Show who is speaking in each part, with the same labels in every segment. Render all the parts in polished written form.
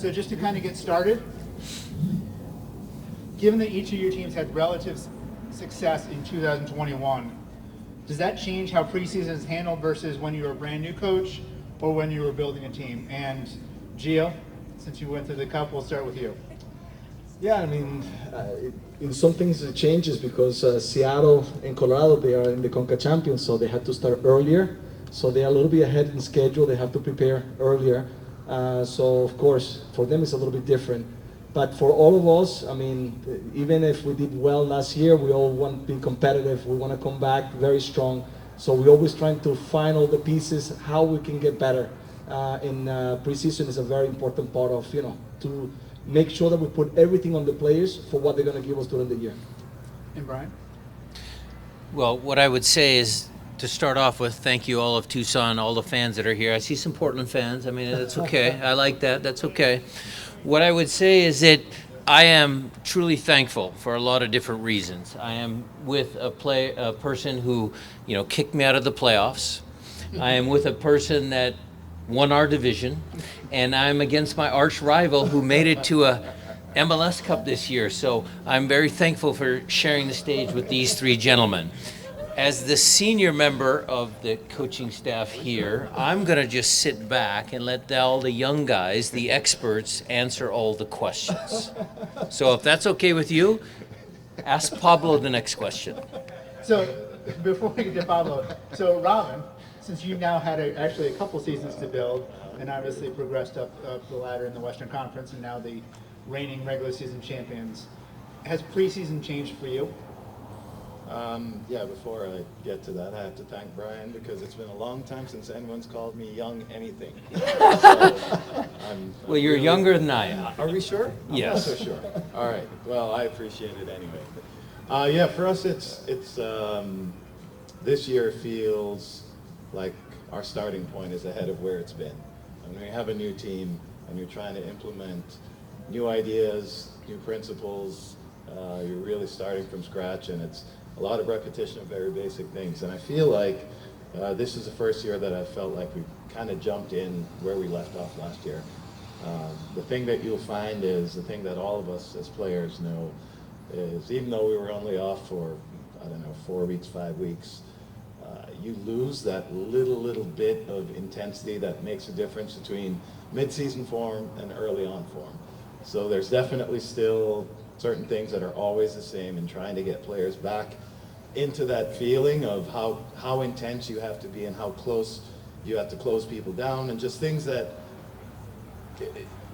Speaker 1: So just to kind of get started, given that each of your teams had relative success in 2021, does that change how preseason is handled versus when you were a brand new coach or when you were building a team? And Gio, since you went through the cup, we'll start with you.
Speaker 2: Yeah, I mean, in some things it changes because Seattle and Colorado, they are in the Conca Champions, so they had to start earlier. So they're a little bit ahead in schedule. They have to prepare earlier. So of course, for them it's a little bit different. But for all of us, I mean, even if we did well last year, we all want to be competitive. We want to come back very strong. So we're always trying to find all the pieces, how we can get better. In preseason is a very important part of, to make sure that we put everything on the players for what they're going to give us during the year.
Speaker 1: And Brian?
Speaker 3: Well, what I would say is, to start off with, thank you all of Tucson, all the fans that are here. I see some Portland fans. I mean, that's okay. I like that. That's okay. What I would say is that I am truly thankful for a lot of different reasons. I am with a person who, kicked me out of the playoffs. I am with a person that won our division, and I'm against my arch rival who made it to a MLS Cup this year. So I'm very thankful for sharing the stage with these three gentlemen. As the senior member of the coaching staff here, I'm going to just sit back and let all the young guys, the experts, answer all the questions. So if that's okay with you, ask Pablo the next question.
Speaker 1: So before we get to Pablo, so Robin, since you now had actually a couple seasons to build and obviously progressed up the ladder in the Western Conference and now the reigning regular season champions, has preseason changed for you?
Speaker 4: Yeah, before I get to that, I have to thank Brian because it's been a long time since anyone's called me young anything. So
Speaker 3: well, you're really younger than I am.
Speaker 4: Are we sure?
Speaker 3: Yes.
Speaker 4: I'm not so sure. All right. Well, I appreciate it anyway. Yeah, for us, it's this year feels like our starting point is ahead of where it's been. And when you have a new team and you're trying to implement new ideas, new principles, you're really starting from scratch, and it's a lot of repetition of very basic things. And I feel like this is the first year that I felt like we kind of jumped in where we left off last year. The thing that you'll find is, the thing that all of us as players know is, even though we were only off for, 4 weeks, 5 weeks, you lose that little bit of intensity that makes a difference between mid-season form and early on form. So there's definitely still certain things that are always the same in trying to get players back into that feeling of how intense you have to be and how close you have to close people down, and just things that,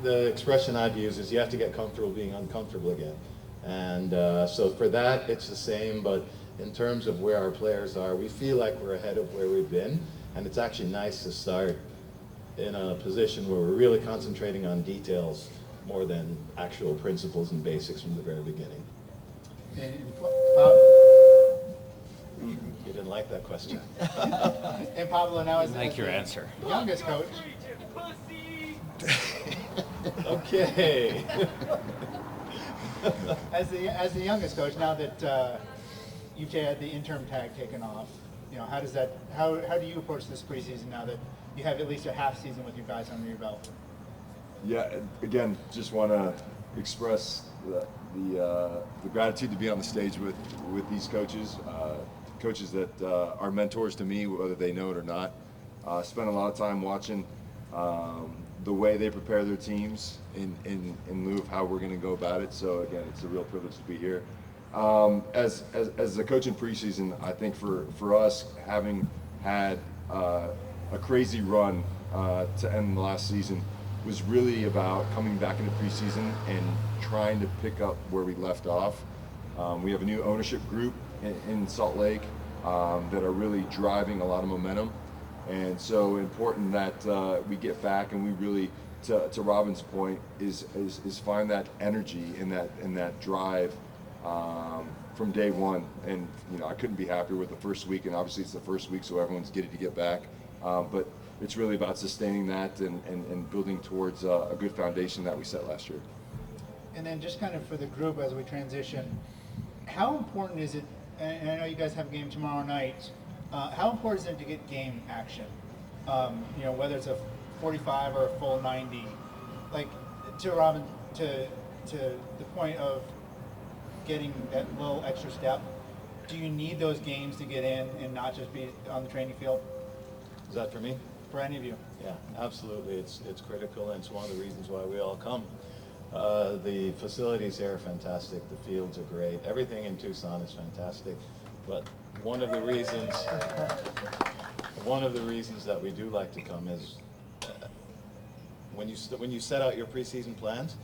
Speaker 4: the expression I've used is, you have to get comfortable being uncomfortable again. And so for that, it's the same, but in terms of where our players are, we feel like we're ahead of where we've been, and it's actually nice to start in a position where we're really concentrating on details more than actual principles and basics from the very beginning. You didn't like that question.
Speaker 1: And Pablo, now as
Speaker 3: like your answer.
Speaker 1: Youngest coach.
Speaker 4: Okay.
Speaker 1: As the youngest coach, now that you've had the interim tag taken off, how do you approach this preseason now that you have at least a half season with you guys under your belt?
Speaker 5: Yeah, again, just want to express the gratitude to be on the stage with these coaches, coaches that are mentors to me, whether they know it or not. Spent a lot of time watching the way they prepare their teams in lieu of how we're going to go about it. So again, it's a real privilege to be here. As a coach in preseason, I think for us, having had a crazy run to end the last season, was really about coming back into preseason and trying to pick up where we left off. We have a new ownership group in Salt Lake that are really driving a lot of momentum, and so important that we get back and we really, to Robin's point, is find that energy and that drive from day one. And I couldn't be happier with the first week, and obviously it's the first week, so everyone's giddy to get back. But it's really about sustaining that and building towards a good foundation that we set last year.
Speaker 1: And then just kind of for the group as we transition, how important is it, and I know you guys have a game tomorrow night, how important is it to get game action? Whether it's a 45 or a full 90, like to Robin, to the point of getting that little extra step, do you need those games to get in and not just be on the training field?
Speaker 4: Is that for me?
Speaker 1: For any of you?
Speaker 4: Yeah, absolutely. It's critical, and it's one of the reasons why we all come. The facilities here are fantastic. The fields are great. Everything in Tucson is fantastic. But one of the reasons that we do like to come is when you set out your preseason plans,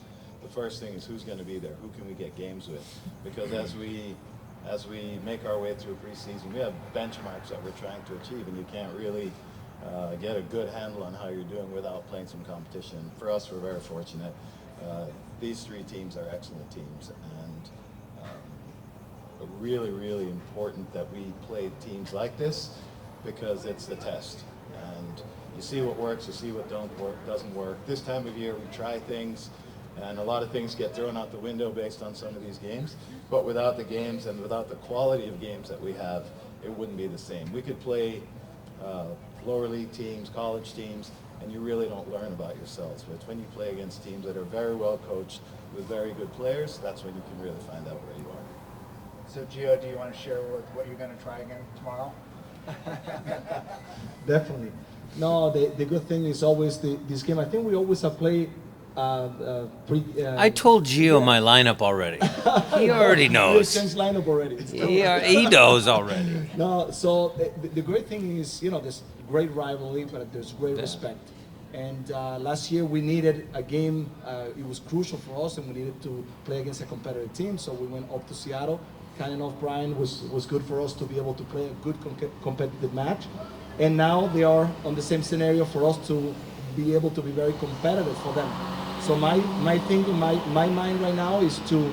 Speaker 4: the first thing is who's going to be there, who can we get games with, because as we make our way through preseason, we have benchmarks that we're trying to achieve, and you can't really get a good handle on how you're doing without playing some competition. For us, we're very fortunate. These three teams are excellent teams, and really, really important that we play teams like this because it's the test. And you see what works, you see what doesn't work. This time of year, we try things, and a lot of things get thrown out the window based on some of these games. But without the games and without the quality of games that we have, it wouldn't be the same. We could play lower league teams, college teams, and you really don't learn about yourselves. But when you play against teams that are very well coached with very good players, that's when you can really find out where you are.
Speaker 1: So Gio, do you want to share what you're going to try again tomorrow?
Speaker 2: Definitely. No, the good thing is always this game. I think we always have played
Speaker 3: I told Gio my lineup already. He already knows.
Speaker 2: You changed lineup already.
Speaker 3: He knows already.
Speaker 2: No, so the great thing is, there's great rivalry, but there's great respect. And last year we needed a game. It was crucial for us, and we needed to play against a competitive team. So we went up to Seattle. Kind enough, Brian was good for us to be able to play a good competitive match. And now they are on the same scenario for us to be able to be very competitive for them. So my thing in my mind right now is to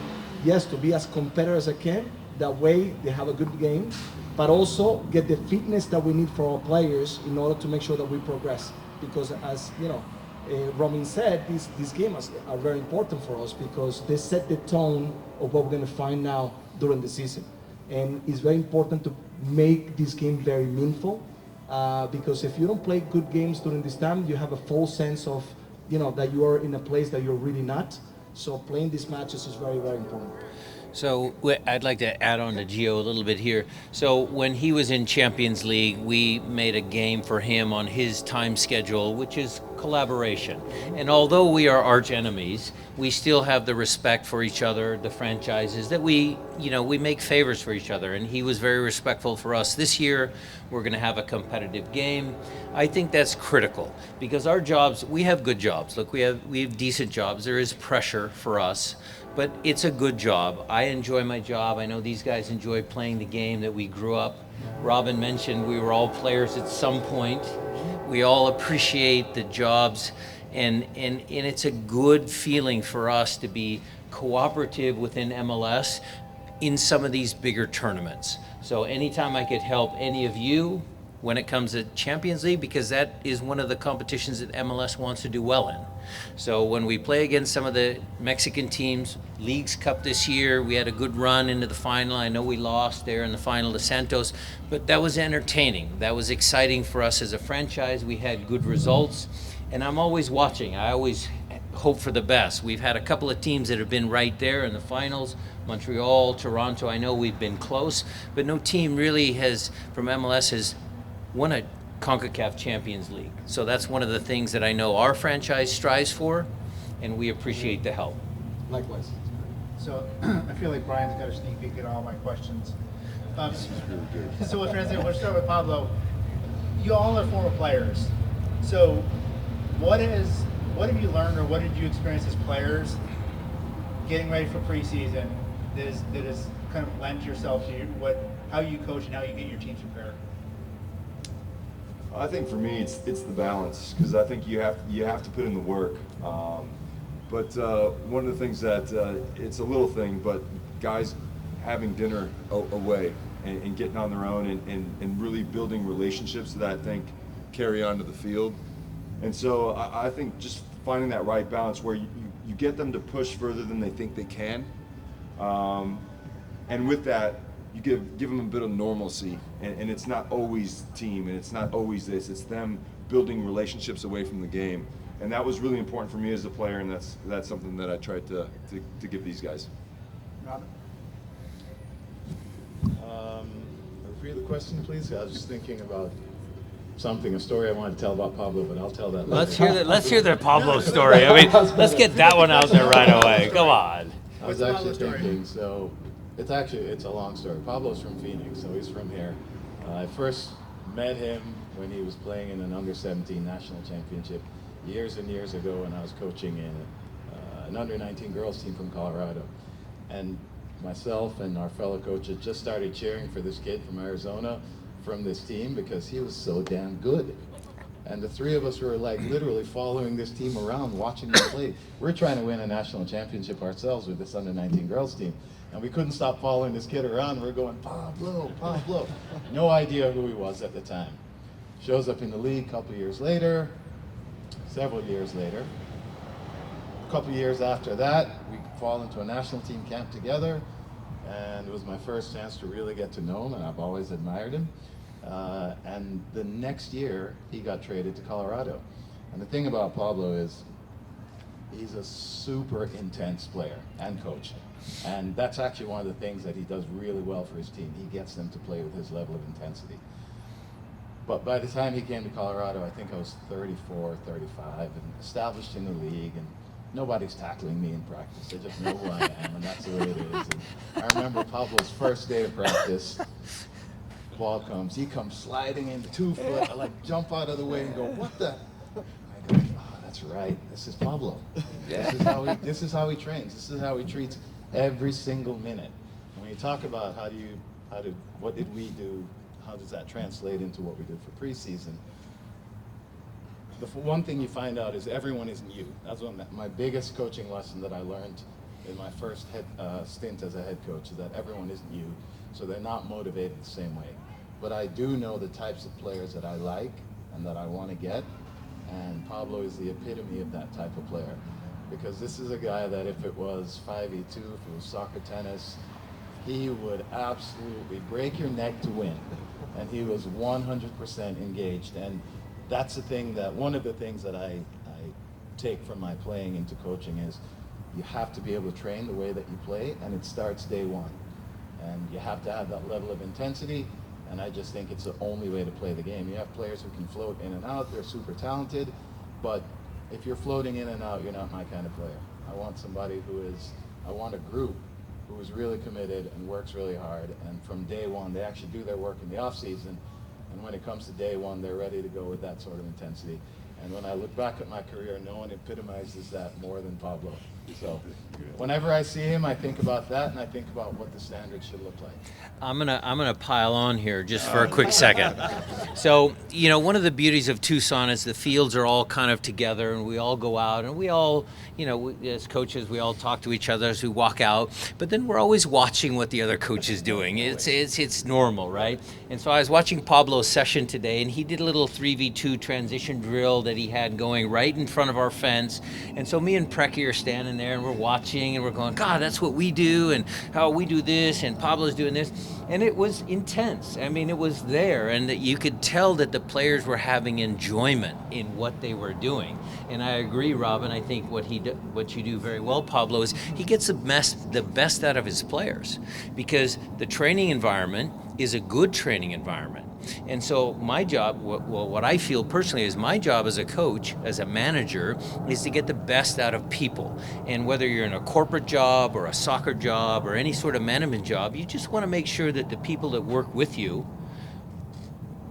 Speaker 2: be as competitive as I can. That way they have a good game, but also get the fitness that we need for our players in order to make sure that we progress. Because as Robin said, these games are very important for us because they set the tone of what we're going to find now during the season. And it's very important to make this game very meaningful because if you don't play good games during this time, you have a false sense of that you are in a place that you're really not. So playing these matches is very, very important.
Speaker 3: So I'd like to add on to Gio a little bit here. So when he was in Champions League, we made a game for him on his time schedule, which is collaboration. And although we are arch enemies, we still have the respect for each other, the franchises, that we make favors for each other. And he was very respectful for us. This year, we're going to have a competitive game. I think that's critical because our jobs, we have good jobs. Look, we have decent jobs. There is pressure for us. But it's a good job. I enjoy my job. I know these guys enjoy playing the game that we grew up. Robin mentioned we were all players at some point. We all appreciate the jobs, and it's a good feeling for us to be cooperative within MLS in some of these bigger tournaments. So anytime I could help any of you when it comes to Champions League, because that is one of the competitions that MLS wants to do well in. So when we play against some of the Mexican teams, Leagues Cup this year, we had a good run into the final. I know we lost there in the final to Santos, but that was entertaining. That was exciting for us as a franchise. We had good results, and I'm always watching. I always hope for the best. We've had a couple of teams that have been right there in the finals. Montreal, Toronto, I know we've been close, but no team really from MLS has won a CONCACAF Champions League. So that's one of the things that I know our franchise strives for, and we appreciate the help.
Speaker 2: Likewise.
Speaker 1: So I feel like Brian's got a sneak peek at all my questions. So we'll start with Pablo. You all are former players. So what have you learned or what did you experience as players getting ready for preseason that has kind of lent yourself to how you coach and how you get your teams prepared?
Speaker 5: I think for me, it's the balance because I think you have to put in the work. But one of the things that it's a little thing, but guys having dinner away and getting on their own and really building relationships that I think carry on to the field. And so I think just finding that right balance where you get them to push further than they think they can, and with that, you give them a bit of normalcy, and it's not always team, and it's not always this. It's them building relationships away from the game, and that was really important for me as a player, and that's something that I tried to give these guys.
Speaker 1: Robin?
Speaker 4: Repeat the question, please. I was just thinking about a story I wanted to tell about Pablo, but I'll tell that later.
Speaker 3: Let's hear the Pablo story. I mean, let's get that one out there right away. Come on.
Speaker 4: I was
Speaker 1: What's the
Speaker 4: actually
Speaker 1: Pablo story?
Speaker 4: thinking, so it's a long story. Pablo's from Phoenix, so he's from here. I first met him when he was playing in an under-17 national championship years and years ago when I was coaching in an under-19 girls team from Colorado. And myself and our fellow coach had just started cheering for this kid from Arizona from this team because he was so damn good. And the three of us were like literally following this team around, watching them play. We're trying to win a national championship ourselves with this under-19 girls team. And we couldn't stop following this kid around. We're going, Pablo, Pablo. No idea who he was at the time. Shows up in the league a couple years later, several years later. A couple years after that, we fall into a national team camp together. And it was my first chance to really get to know him, and I've always admired him. And the next year, he got traded to Colorado. And the thing about Pablo is he's a super intense player and coach. And that's actually one of the things that he does really well for his team. He gets them to play with his level of intensity. But by the time he came to Colorado, I think I was 34, 35, and established in the league, and nobody's tackling me in practice. They just know who I am, and that's the way it is. And I remember Pablo's first day of practice. Ball comes, he comes sliding in 2 foot. I like jump out of the way and go, what the? I go, oh, that's right. This is Pablo. This is how he trains. This is how he treats every single minute. And when you talk about what did we do? How does that translate into what we did for preseason? The one thing you find out is everyone isn't you. That's my biggest coaching lesson that I learned in my first stint as a head coach, is that everyone isn't you, so they're not motivated the same way. But I do know the types of players that I like and that I want to get, and Pablo is the epitome of that type of player. Because this is a guy that if it was 5v2, if it was soccer, tennis, he would absolutely break your neck to win. And he was 100% engaged. And that's the thing one of the things that I take from my playing into coaching is you have to be able to train the way that you play, and it starts day one. And you have to have that level of intensity, and I just think it's the only way to play the game. You have players who can float in and out, they're super talented, but if you're floating in and out, you're not my kind of player. I want somebody I want a group who is really committed and works really hard, and from day one, they actually do their work in the off season, and when it comes to day one, they're ready to go with that sort of intensity. And when I look back at my career, no one epitomizes that more than Pablo. So whenever I see him, I think about that, and I think about what the standard should look like.
Speaker 3: I'm gonna pile on here just for a quick second. So, one of the beauties of Tucson is the fields are all kind of together, and we all go out, and we all, as coaches, we all talk to each other as we walk out. But then we're always watching what the other coach is doing. It's normal, right? And so I was watching Pablo's session today, and he did a little 3v2 transition drill that he had going right in front of our fence. And so me and Preki are standing there, and we're watching, and we're going, God, that's what we do, and how we do this, and Pablo's doing this. And it was intense. I mean, it was there, and that you could tell that the players were having enjoyment in what they were doing. And I agree, Robin. I think what you do very well, Pablo, is he gets the best out of his players, because the training environment is a good training environment. And so my job, what I feel personally is my job as a coach, as a manager, is to get the best out of people. And whether you're in a corporate job or a soccer job or any sort of management job, you just want to make sure that the people that work with you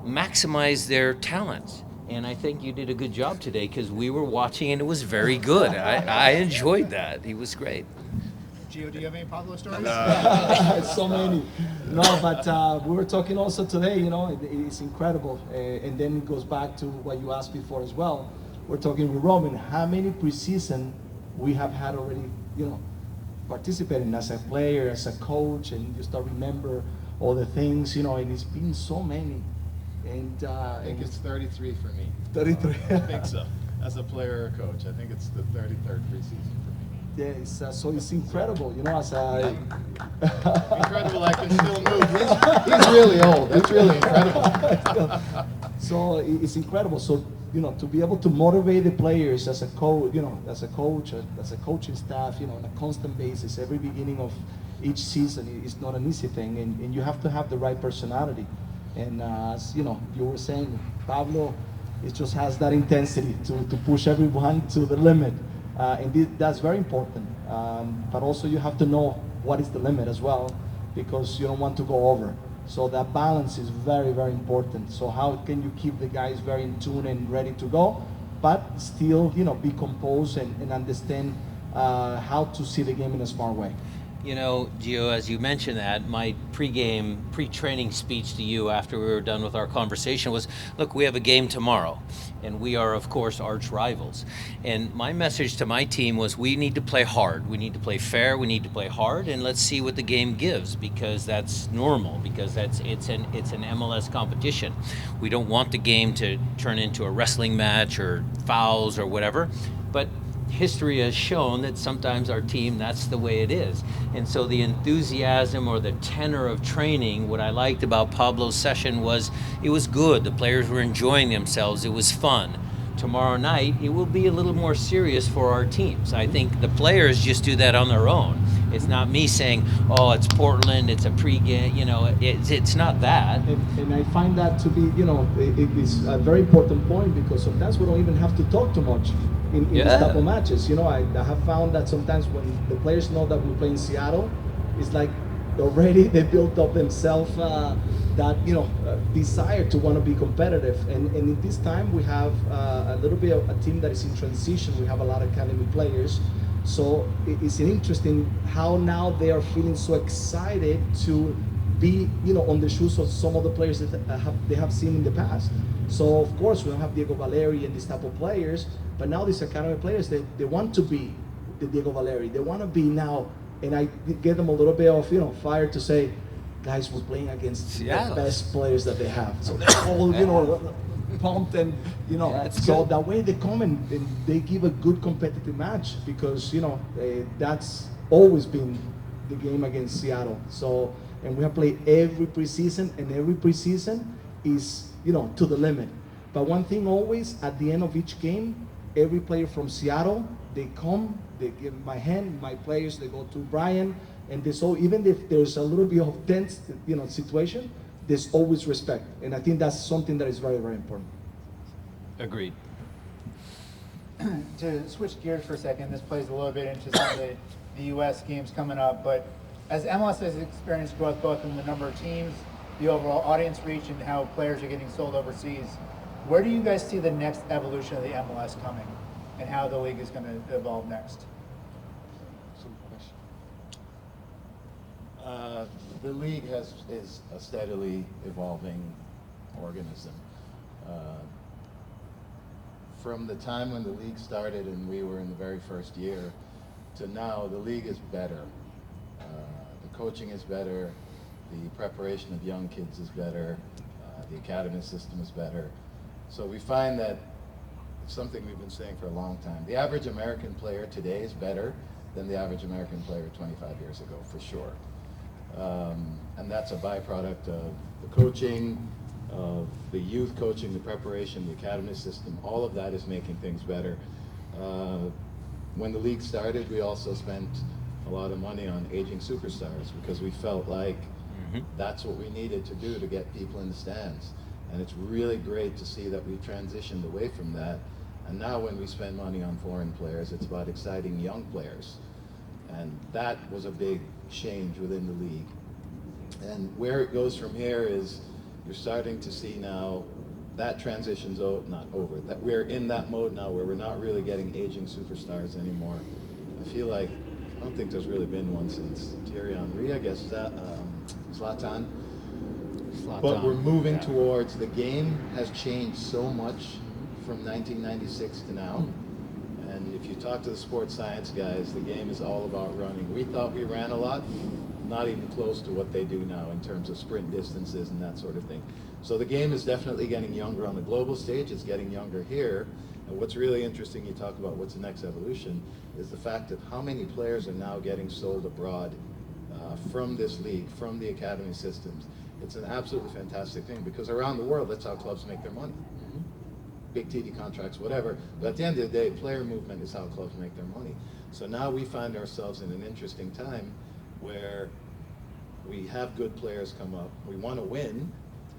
Speaker 3: maximize their talents. And I think you did a good job today, because we were watching and it was very good. I enjoyed that. He was great.
Speaker 1: Gio, do you have any Pablo stories?
Speaker 2: So many. No, but we were talking also today, it's incredible. And then it goes back to what you asked before as well. We're talking with Robin, how many preseason we have had already, participating as a player, as a coach, and you start remember all the things, and it's been so many. And
Speaker 4: I think it's 33 for me.
Speaker 2: 33.
Speaker 4: I think so. As a player or a coach, I think it's the 33rd preseason for me.
Speaker 2: Yeah, so it's incredible, as a...
Speaker 4: Incredible, I can still move. He's really old. That's really incredible.
Speaker 2: So it's incredible. So to be able to motivate the players as a coach, as a coach, as a coaching staff, on a constant basis, every beginning of each season is not an easy thing, and you have to have the right personality. And as you were saying, Pablo, it just has that intensity to push everyone to the limit, and that's very important. But also you have to know what is the limit as well, because you don't want to go over. So that balance is very, very important. So how can you keep the guys very in tune and ready to go, but still, be composed and understand how to see the game in a smart way.
Speaker 3: Gio, as you mentioned that, my pre-training speech to you after we were done with our conversation was, look, we have a game tomorrow, and we are, of course, arch rivals. And my message to my team was, we need to play hard. We need to play fair. We need to play hard, and let's see what the game gives, because that's normal, because it's an MLS competition. We don't want the game to turn into a wrestling match or fouls or whatever, but history has shown that sometimes our team, that's the way it is. And so the enthusiasm or the tenor of training, what I liked about Pablo's session was it was good. The players were enjoying themselves. It was fun. Tomorrow night, it will be a little more serious for our teams. I think the players just do that on their own. It's not me saying, oh, it's Portland, it's a pregame, it's not that.
Speaker 2: And I find that to be, it is a very important point, because sometimes we don't even have to talk too much in these type of matches. I have found that sometimes when the players know that we play in Seattle, it's like already they built up themselves that desire to want to be competitive. And in this time we have a little bit of a team that is in transition. We have a lot of academy players. So it's interesting how now they are feeling so excited to be, on the shoes of some of the players that they have seen in the past. So of course we don't have Diego Valeri and this type of players, but now these academy players, they want to be the Diego Valeri. They want to be now, and I give them a little bit of fire to say, guys, we're playing against the best players that they have. So they're all pumped, and so that way they come and they give a good competitive match, because that's always been the game against Seattle. So, and we have played every preseason, and every preseason is to the limit. But one thing always, at the end of each game, every player from Seattle, they come, they give my hand, my players, they go to Brian, and even if there's a little bit of tense situation, there's always respect. And I think that's something that is very, very important.
Speaker 3: Agreed.
Speaker 1: To switch gears for a second, this plays a little bit into some of the U.S. games coming up, but as MLS has experienced growth both in the number of teams, the overall audience reach, and how players are getting sold overseas, where do you guys see the next evolution of the MLS coming, and how the league is going to evolve next?
Speaker 4: The league is a steadily evolving organism. From the time when the league started and we were in the very first year to now, the league is better. The coaching is better. The preparation of young kids is better. The academy system is better. So we find that it's something we've been saying for a long time. The average American player today is better than the average American player 25 years ago, for sure. And that's a byproduct of the coaching, of the youth coaching, the preparation, the academy system. All of that is making things better. When the league started, we also spent a lot of money on aging superstars, because we felt like that's what we needed to do to get people in the stands. And it's really great to see that we've transitioned away from that. And now when we spend money on foreign players, it's about exciting young players. And that was a big change within the league. And where it goes from here is you're starting to see now that transition's not over. That we're in that mode now where we're not really getting aging superstars anymore. I feel like, I don't think there's really been one since Thierry Henry, I guess, Zlatan. But we're moving towards, the game has changed so much from 1996 to now. And if you talk to the sports science guys, the game is all about running. We thought we ran a lot, not even close to what they do now in terms of sprint distances and that sort of thing. So the game is definitely getting younger on the global stage. It's getting younger here. And what's really interesting, you talk about what's the next evolution, is the fact of how many players are now getting sold abroad from this league, from the academy systems. It's an absolutely fantastic thing, because around the world, that's how clubs make their money. big TV contracts, whatever. But at the end of the day, player movement is how clubs make their money. So now we find ourselves in an interesting time where we have good players come up. We want to win,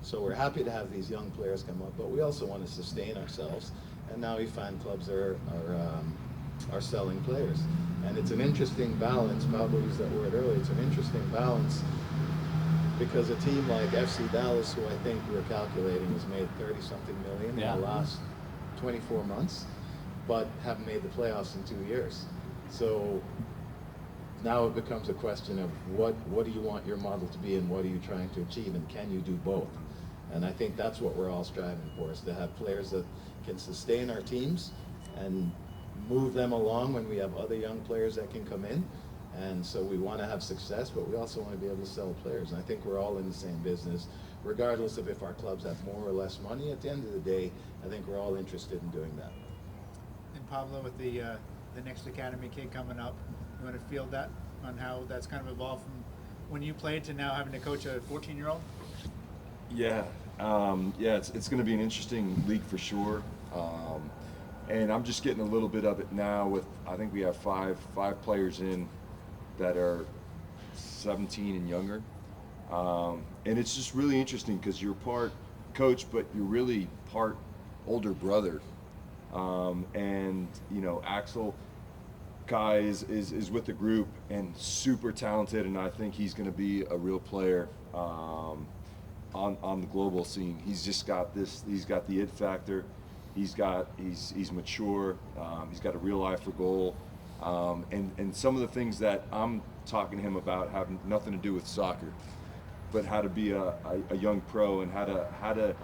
Speaker 4: so we're happy to have these young players come up, but we also want to sustain ourselves. And now we find clubs are selling players. And it's an interesting balance. Pablo used that word earlier. It's an interesting balance because a team like FC Dallas, who I think we're calculating has made 30-something million in the last 24 months, but haven't made the playoffs in 2 years. So now it becomes a question of what do you want your model to be and what are you trying to achieve, and can you do both? And I think that's what we're all striving for, is to have players that can sustain our teams and move them along when we have other young players that can come in. And so we want to have success, but we also want to be able to sell players. And I think we're all in the same business, regardless of if our clubs have more or less money. At the end of the day, I think we're all interested in doing that.
Speaker 1: And Pablo, with the next academy kid coming up, you want to field that on how that's kind of evolved from when you played to now having to coach a 14-year-old?
Speaker 5: Yeah, it's going to be an interesting league for sure. And I'm just getting a little bit of it now with, I think we have five players in that are 17 and younger. And it's just really interesting because you're part coach, but you're really part older brother. And, you know, Axel Kai is with the group and super talented, and I think he's going to be a real player on the global scene. He's just got this, he's got the it factor. He's mature. He's got a real eye for goal, and some of the things that I'm talking to him about have nothing to do with soccer, but how to be a young pro and how to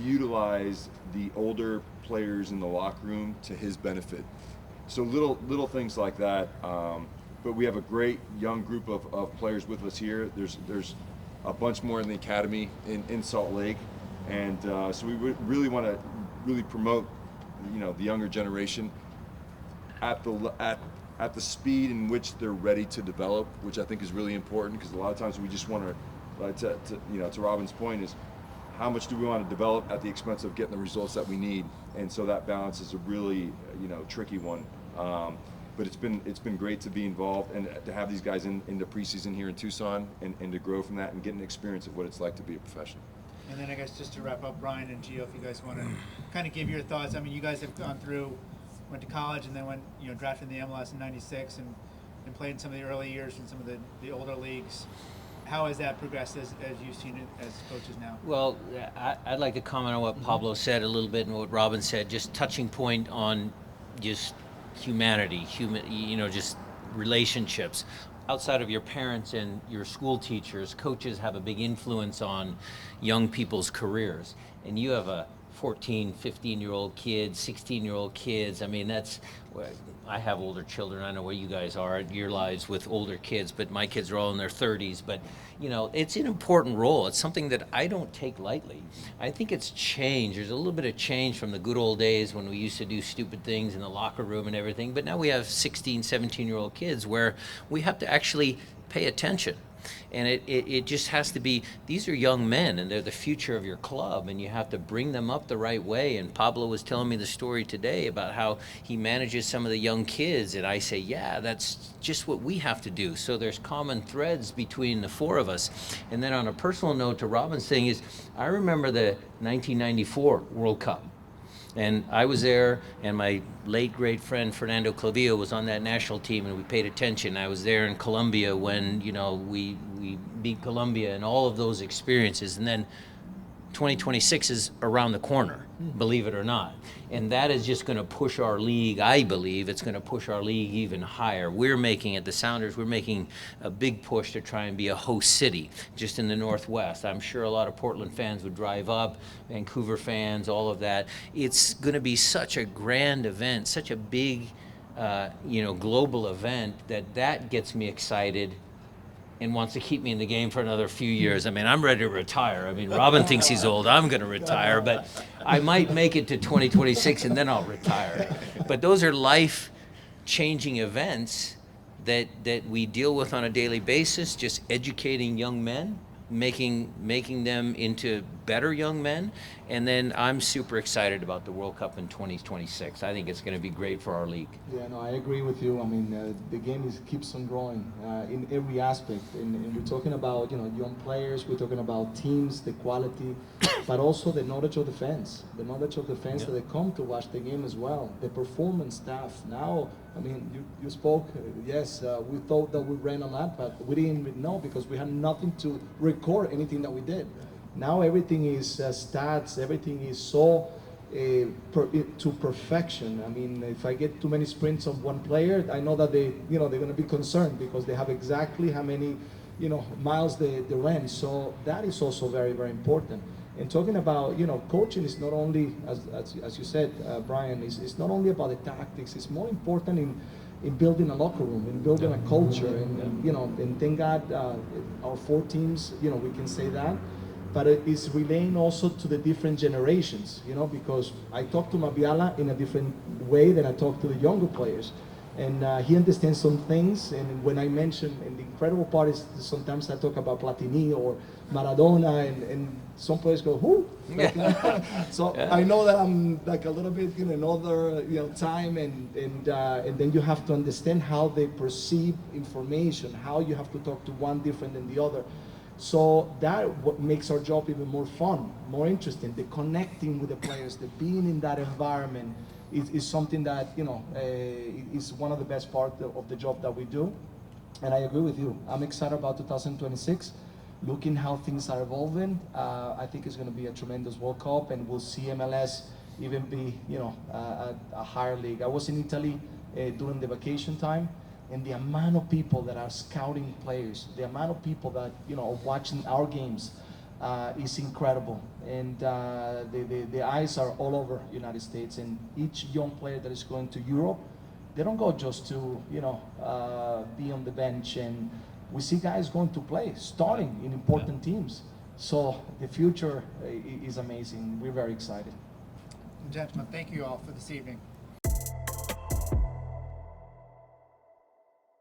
Speaker 5: utilize the older players in the locker room to his benefit. So little things like that. But we have a great young group of players with us here. There's a bunch more in the academy in Salt Lake, and so we really want to really promote, you know, the younger generation at the speed in which they're ready to develop, which I think is really important, because a lot of times we just want to, you know, to Robin's point, is how much do we want to develop at the expense of getting the results that we need, and so that balance is a really, you know, tricky one. But it's been great to be involved and to have these guys in the preseason here in Tucson and to grow from that and get an experience of what it's like to be a professional.
Speaker 1: And then I guess just to wrap up, Brian and Gio, if you guys want to kind of give your thoughts. I mean, you guys have gone through, went to college and then went, you know, drafted in the MLS in '96 and played in some of the early years in some of the older leagues. How has that progressed as you've seen it as coaches now?
Speaker 3: Well, I'd like to comment on what Pablo said a little bit and what Robin said, just touching point on just humanity, you know, just relationships. Outside of your parents and your school teachers, coaches have a big influence on young people's careers. And you have a 14, 15-year-old kid, 16-year-old kids. I mean, I have older children. I know where you guys are in your lives with older kids, but my kids are all in their 30s. But, you know, it's an important role. It's something that I don't take lightly. I think it's changed. There's a little bit of change from the good old days when we used to do stupid things in the locker room and everything. But now we have 16, 17-year-old kids where we have to actually pay attention. And it just has to be, these are young men and they're the future of your club, and you have to bring them up the right way. And Pablo was telling me the story today about how he manages some of the young kids, and I say, yeah, that's just what we have to do. So there's common threads between the four of us. And then on a personal note to Robin's thing is, I remember the 1994 World Cup. And I was there, and my late great friend Fernando Clavillo was on that national team, and we paid attention. I was there in Colombia when, you know, we beat Colombia and all of those experiences. And then 2026 is around the corner, believe it or not. And that is just going to push our league. I believe it's going to push our league even higher. We're making it, the Sounders, we're making a big push to try and be a host city just in the Northwest. I'm sure a lot of Portland fans would drive up, Vancouver fans, all of that. It's going to be such a grand event, such a big, you know, global event that gets me excited and wants to keep me in the game for another few years. I mean, I'm ready to retire. I mean, Robin thinks he's old. I'm going to retire, but I might make it to 2026 and then I'll retire. But those are life-changing events that we deal with on a daily basis, just educating young men, making them into better young men. And then I'm super excited about the World Cup in 2026. I think it's going to be great for our league.
Speaker 2: Yeah, no, I agree with you. I mean, the game keeps on growing in every aspect, and we're talking about young players. We're talking about teams, the quality, but also the knowledge of the fans. The knowledge of the fans that they come to watch the game as well. The performance staff. Now, I mean, you spoke. Yes, we thought that we ran a lot, but we didn't even know because we had nothing to record anything that we did. Now everything is stats. Everything is so. To perfection. I mean, if I get too many sprints of one player, I know that they're going to be concerned because they have exactly how many, miles they ran. So that is also very, very important. And talking about, coaching is not only, as you said, Brian, it's not only about the tactics. It's more important in building a locker room, in building a culture, and thank God our 4 teams, we can say that. But it is relaying also to the different generations, because I talk to Mabiala in a different way than I talk to the younger players. And he understands some things, and when I mention, and the incredible part is sometimes I talk about Platini or Maradona, and some players go, who? So I know that I'm like a little bit in another time, and then you have to understand how they perceive information, how you have to talk to one different than the other. So that what makes our job even more fun, more interesting. The connecting with the players, the being in that environment is something that is one of the best parts of the job that we do. And I agree with you. I'm excited about 2026. Looking how things are evolving, I think it's going to be a tremendous World Cup, and we'll see MLS even be a higher league. I was in Italy during the vacation time. And the amount of people that are scouting players, the amount of people that are watching our games is incredible. And the eyes are all over United States. And each young player that is going to Europe, they don't go just to be on the bench. And we see guys going to play, starting in important teams. So the future is amazing. We're very excited.
Speaker 1: Gentlemen, thank you all for this evening.